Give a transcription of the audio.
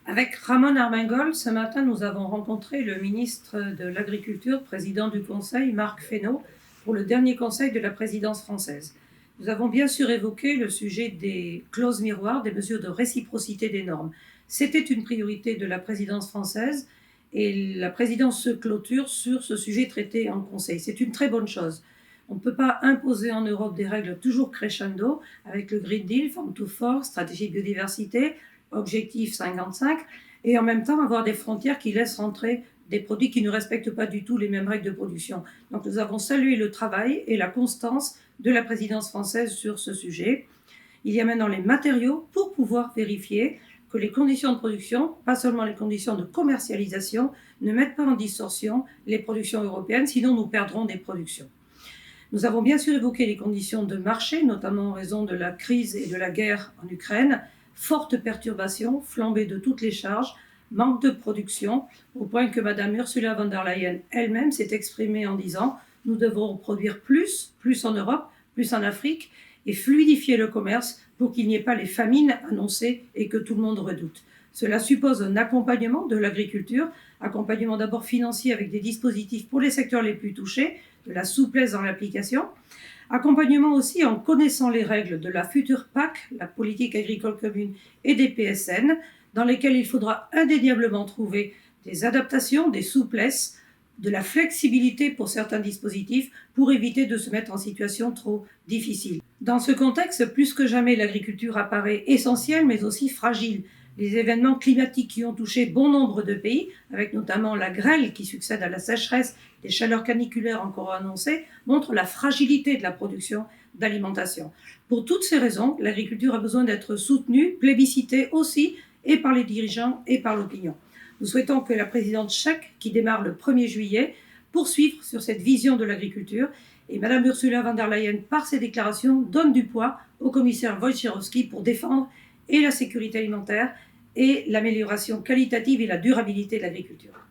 Avec Ramon Armengol, ce matin, nous avons rencontré le ministre de l'Agriculture, président du Conseil, Marc Fesneau, pour le dernier conseil de la présidence française. Nous avons bien sûr évoqué le sujet des clauses miroirs, des mesures de réciprocité des normes. C'était une priorité de la présidence française et la présidence se clôture sur ce sujet traité en Conseil. C'est une très bonne chose. On ne peut pas imposer en Europe des règles toujours crescendo avec le Green Deal, Farm to Fork, stratégie de biodiversité, objectif 55, et en même temps avoir des frontières qui laissent rentrer des produits qui ne respectent pas du tout les mêmes règles de production. Donc nous avons salué le travail et la constance de la présidence française sur ce sujet. Il y a maintenant les matériaux pour pouvoir vérifier que les conditions de production, pas seulement les conditions de commercialisation, ne mettent pas en distorsion les productions européennes, sinon nous perdrons des productions. Nous avons bien sûr évoqué les conditions de marché, notamment en raison de la crise et de la guerre en Ukraine, forte perturbation, flambée de toutes les charges, manque de production, au point que Mme Ursula von der Leyen elle-même s'est exprimée en disant « Nous devons produire plus en Europe, plus en Afrique, et fluidifier le commerce pour qu'il n'y ait pas les famines annoncées et que tout le monde redoute. » Cela suppose un accompagnement de l'agriculture, accompagnement d'abord financier avec des dispositifs pour les secteurs les plus touchés, de la souplesse dans l'application, accompagnement aussi en connaissant les règles de la future PAC, la politique agricole commune, et des PSN, dans lesquelles il faudra indéniablement trouver des adaptations, des souplesses, de la flexibilité pour certains dispositifs pour éviter de se mettre en situation trop difficile. Dans ce contexte, plus que jamais, l'agriculture apparaît essentielle mais aussi fragile. Les événements climatiques qui ont touché bon nombre de pays, avec notamment la grêle qui succède à la sécheresse, des chaleurs caniculaires encore annoncées, montrent la fragilité de la production d'alimentation. Pour toutes ces raisons, l'agriculture a besoin d'être soutenue, plébiscitée aussi, et par les dirigeants et par l'opinion. Nous souhaitons que la présidente tchèque, qui démarre le 1er juillet, poursuive sur cette vision de l'agriculture et Mme Ursula von der Leyen, par ses déclarations, donne du poids au commissaire Wojciechowski pour défendre et la sécurité alimentaire et l'amélioration qualitative et la durabilité de l'agriculture.